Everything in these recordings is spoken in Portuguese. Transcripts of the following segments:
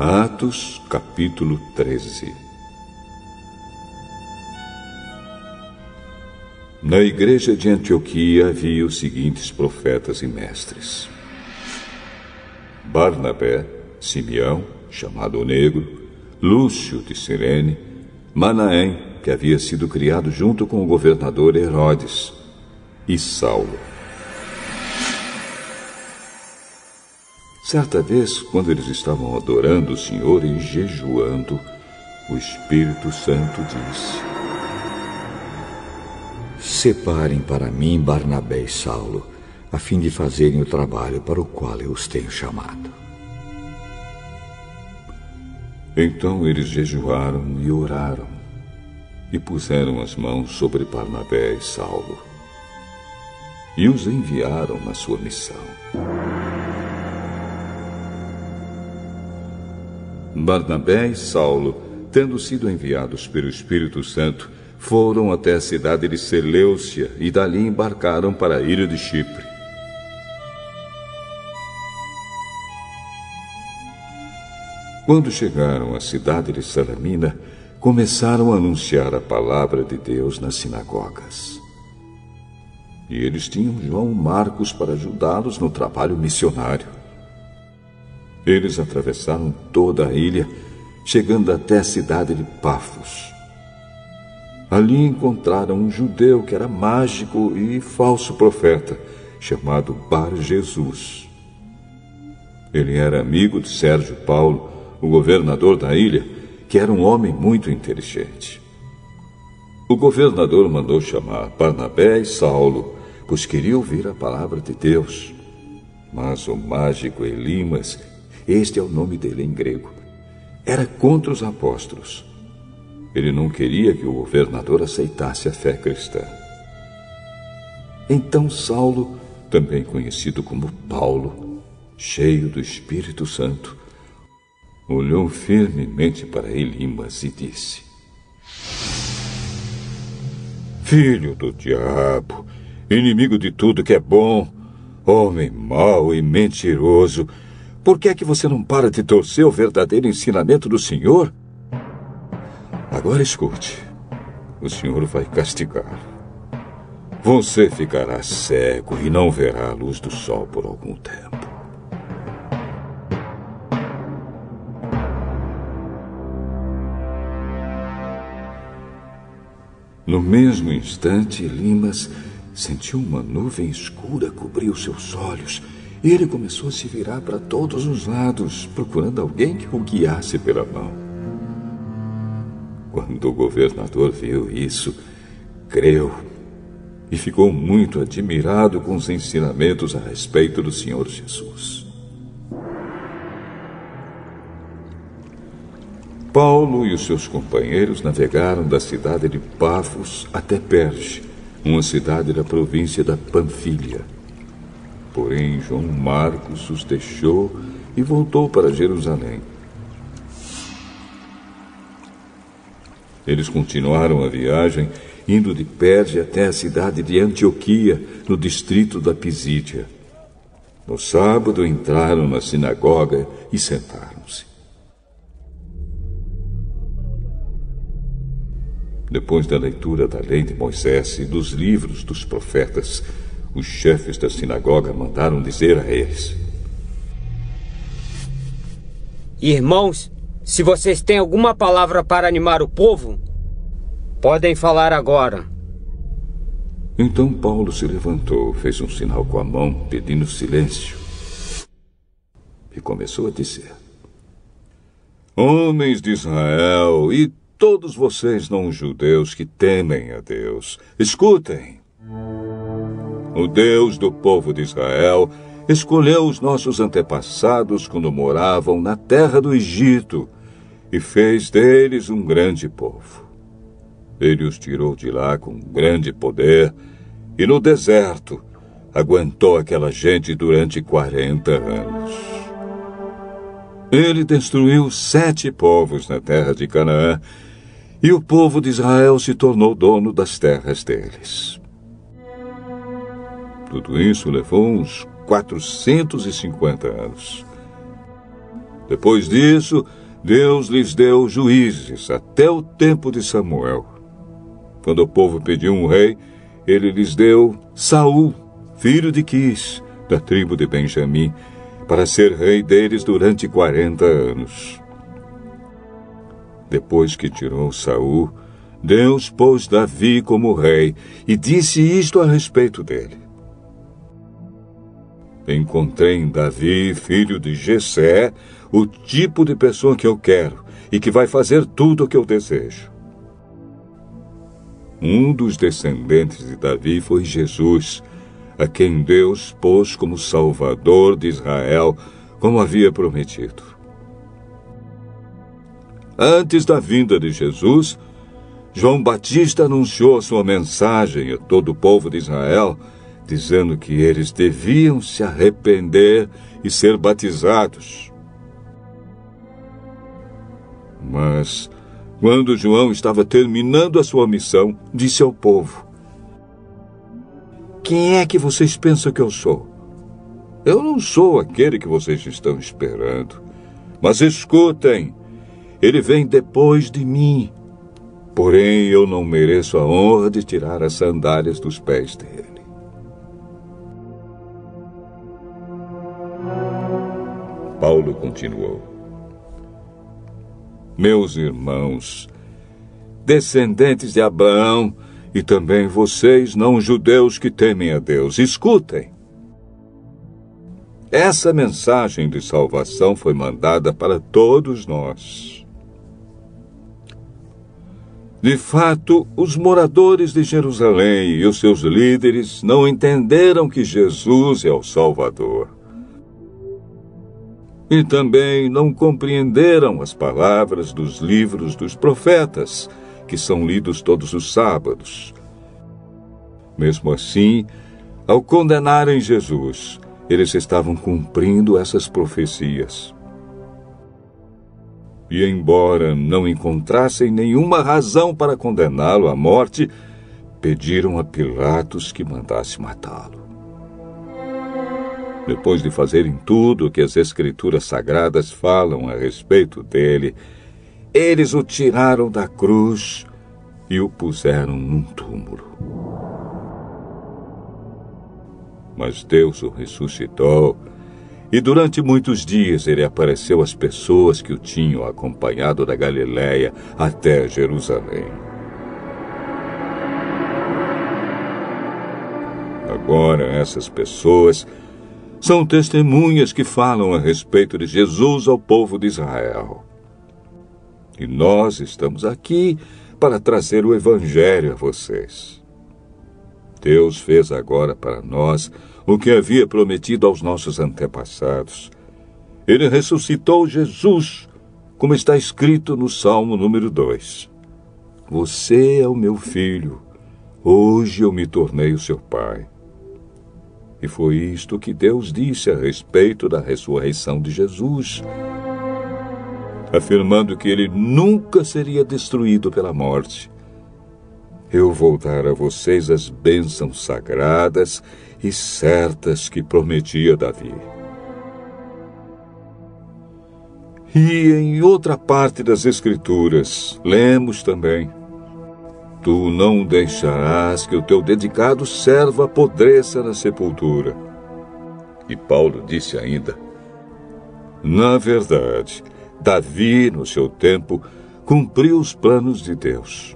Atos, capítulo 13. Na igreja de Antioquia havia os seguintes profetas e mestres: Barnabé, Simeão, chamado o Negro, Lúcio de Cirene, Manaém, que havia sido criado junto com o governador Herodes, e Saulo. Certa vez, quando eles estavam adorando o Senhor e jejuando, o Espírito Santo disse: Separem para mim Barnabé e Saulo, a fim de fazerem o trabalho para o qual eu os tenho chamado. Então eles jejuaram e oraram, e puseram as mãos sobre Barnabé e Saulo, e os enviaram na sua missão. Barnabé e Saulo, tendo sido enviados pelo Espírito Santo, foram até a cidade de Seleucia e dali embarcaram para a ilha de Chipre. Quando chegaram à cidade de Salamina, começaram a anunciar a palavra de Deus nas sinagogas. E eles tinham João Marcos para ajudá-los no trabalho missionário. Eles atravessaram toda a ilha, chegando até a cidade de Pafos. Ali encontraram um judeu que era mágico e falso profeta, chamado Bar-Jesus. Ele era amigo de Sérgio Paulo, o governador da ilha, que era um homem muito inteligente. O governador mandou chamar Barnabé e Saulo, pois queria ouvir a palavra de Deus. Mas o mágico Elimas, este é o nome dele em grego, era contra os apóstolos. Ele não queria que o governador aceitasse a fé cristã. Então Saulo, também conhecido como Paulo, cheio do Espírito Santo, olhou firmemente para Elimas e disse: Filho do diabo, inimigo de tudo que é bom, homem mau e mentiroso, por que é que você não para de torcer o verdadeiro ensinamento do Senhor? Agora escute, o Senhor vai castigar. Você ficará cego e não verá a luz do sol por algum tempo. No mesmo instante, Elimas sentiu uma nuvem escura cobrir os seus olhos e ele começou a se virar para todos os lados, procurando alguém que o guiasse pela mão. Quando o governador viu isso, creu e ficou muito admirado com os ensinamentos a respeito do Senhor Jesus. Paulo e os seus companheiros navegaram da cidade de Pafos até Perge, uma cidade da província da Panfilha. Porém, João Marcos os deixou e voltou para Jerusalém. Eles continuaram a viagem, indo de Perge até a cidade de Antioquia, no distrito da Pisídia. No sábado, entraram na sinagoga e sentaram-se. Depois da leitura da lei de Moisés e dos livros dos profetas, os chefes da sinagoga mandaram dizer a eles: Irmãos, se vocês têm alguma palavra para animar o povo, podem falar agora. Então Paulo se levantou, fez um sinal com a mão, pedindo silêncio, e começou a dizer: Homens de Israel e todos vocês não-judeus que temem a Deus, escutem. O Deus do povo de Israel escolheu os nossos antepassados quando moravam na terra do Egito e fez deles um grande povo. Ele os tirou de lá com grande poder e no deserto aguentou aquela gente durante 40 anos. Ele destruiu 7 povos na terra de Canaã e o povo de Israel se tornou dono das terras deles. Tudo isso levou uns 450 anos. Depois disso, Deus lhes deu juízes até o tempo de Samuel. Quando o povo pediu um rei, ele lhes deu Saul, filho de Quis, da tribo de Benjamim, para ser rei deles durante 40 anos. Depois que tirou Saul, Deus pôs Davi como rei e disse isto a respeito dele: encontrei em Davi, filho de Jessé, o tipo de pessoa que eu quero e que vai fazer tudo o que eu desejo. Um dos descendentes de Davi foi Jesus, a quem Deus pôs como Salvador de Israel, como havia prometido. Antes da vinda de Jesus, João Batista anunciou sua mensagem a todo o povo de Israel, dizendo que eles deviam se arrepender e ser batizados. Mas, quando João estava terminando a sua missão, disse ao povo: quem é que vocês pensam que eu sou? Eu não sou aquele que vocês estão esperando. Mas escutem, ele vem depois de mim. Porém, eu não mereço a honra de tirar as sandálias dos pés dele. Paulo continuou: meus irmãos, descendentes de Abraão, e também vocês, não-judeus que temem a Deus, escutem. Essa mensagem de salvação foi mandada para todos nós. De fato, os moradores de Jerusalém e os seus líderes não entenderam que Jesus é o Salvador. E também não compreenderam as palavras dos livros dos profetas, que são lidos todos os sábados. Mesmo assim, ao condenarem Jesus, eles estavam cumprindo essas profecias. E embora não encontrassem nenhuma razão para condená-lo à morte, pediram a Pilatos que mandasse matá-lo. Depois de fazerem tudo o que as Escrituras Sagradas falam a respeito dele, eles o tiraram da cruz e o puseram num túmulo. Mas Deus o ressuscitou, e durante muitos dias ele apareceu às pessoas que o tinham acompanhado da Galiléia até Jerusalém. Agora essas pessoas são testemunhas que falam a respeito de Jesus ao povo de Israel. E nós estamos aqui para trazer o Evangelho a vocês. Deus fez agora para nós o que havia prometido aos nossos antepassados. Ele ressuscitou Jesus, como está escrito no Salmo número 2. Você é o meu filho, hoje eu me tornei o seu pai. E foi isto que Deus disse a respeito da ressurreição de Jesus, afirmando que ele nunca seria destruído pela morte. Eu vou dar a vocês as bênçãos sagradas e certas que prometia Davi. E em outra parte das Escrituras, lemos também: tu não deixarás que o teu dedicado servo apodreça na sepultura. E Paulo disse ainda: na verdade, Davi, no seu tempo, cumpriu os planos de Deus.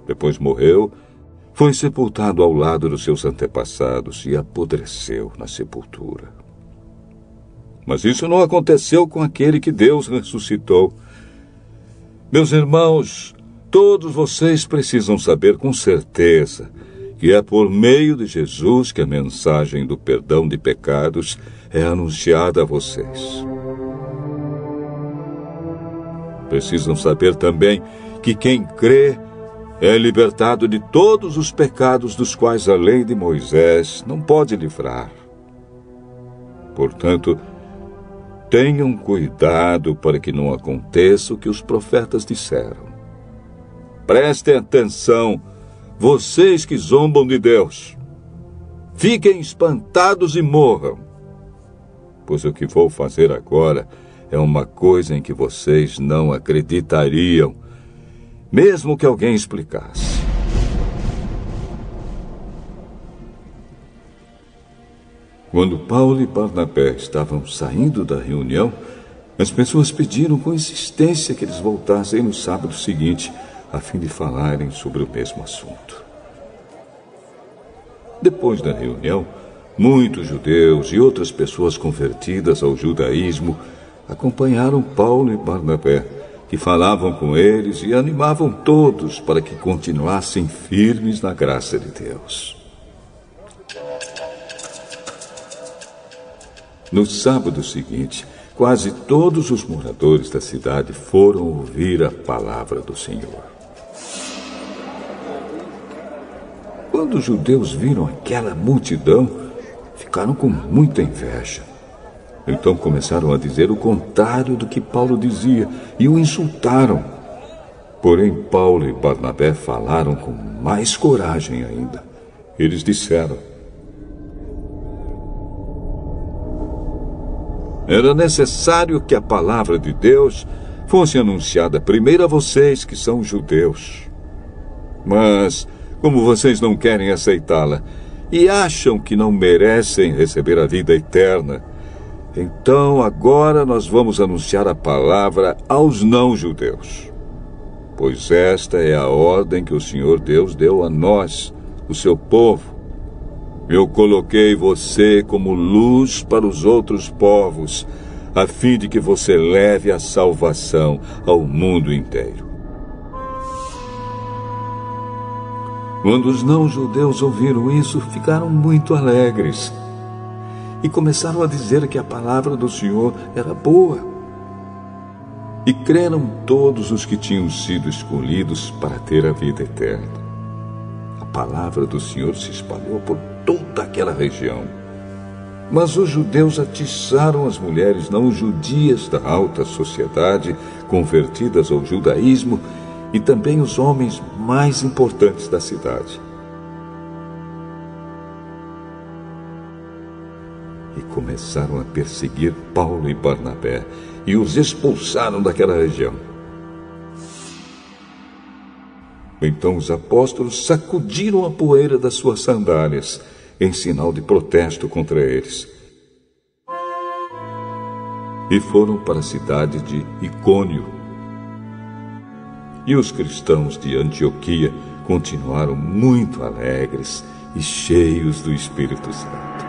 Depois morreu, foi sepultado ao lado dos seus antepassados e apodreceu na sepultura. Mas isso não aconteceu com aquele que Deus ressuscitou. Meus irmãos, todos vocês precisam saber com certeza que é por meio de Jesus que a mensagem do perdão de pecados é anunciada a vocês. Precisam saber também que quem crê é libertado de todos os pecados dos quais a lei de Moisés não pode livrar. Portanto, tenham cuidado para que não aconteça o que os profetas disseram. Prestem atenção, vocês que zombam de Deus. Fiquem espantados e morram. Pois o que vou fazer agora é uma coisa em que vocês não acreditariam, mesmo que alguém explicasse. Quando Paulo e Barnabé estavam saindo da reunião, as pessoas pediram com insistência que eles voltassem no sábado seguinte, a fim de falarem sobre o mesmo assunto. Depois da reunião, muitos judeus e outras pessoas convertidas ao judaísmo acompanharam Paulo e Barnabé, que falavam com eles e animavam todos para que continuassem firmes na graça de Deus. No sábado seguinte, quase todos os moradores da cidade foram ouvir a palavra do Senhor. Quando os judeus viram aquela multidão, ficaram com muita inveja. Então começaram a dizer o contrário do que Paulo dizia e o insultaram. Porém, Paulo e Barnabé falaram com mais coragem ainda. Eles disseram: era necessário que a palavra de Deus fosse anunciada primeiro a vocês que são judeus. Mas, como vocês não querem aceitá-la e acham que não merecem receber a vida eterna, então agora nós vamos anunciar a palavra aos não-judeus. Pois esta é a ordem que o Senhor Deus deu a nós, o seu povo. Eu coloquei você como luz para os outros povos, a fim de que você leve a salvação ao mundo inteiro. Quando os não-judeus ouviram isso, ficaram muito alegres e começaram a dizer que a palavra do Senhor era boa. E creram todos os que tinham sido escolhidos para ter a vida eterna. A palavra do Senhor se espalhou por toda aquela região. Mas os judeus atiçaram as mulheres não judias da alta sociedade, convertidas ao judaísmo, e também os homens mais importantes da cidade. E começaram a perseguir Paulo e Barnabé, e os expulsaram daquela região. Então os apóstolos sacudiram a poeira das suas sandálias, em sinal de protesto contra eles. E foram para a cidade de Icônio. E os cristãos de Antioquia continuaram muito alegres e cheios do Espírito Santo.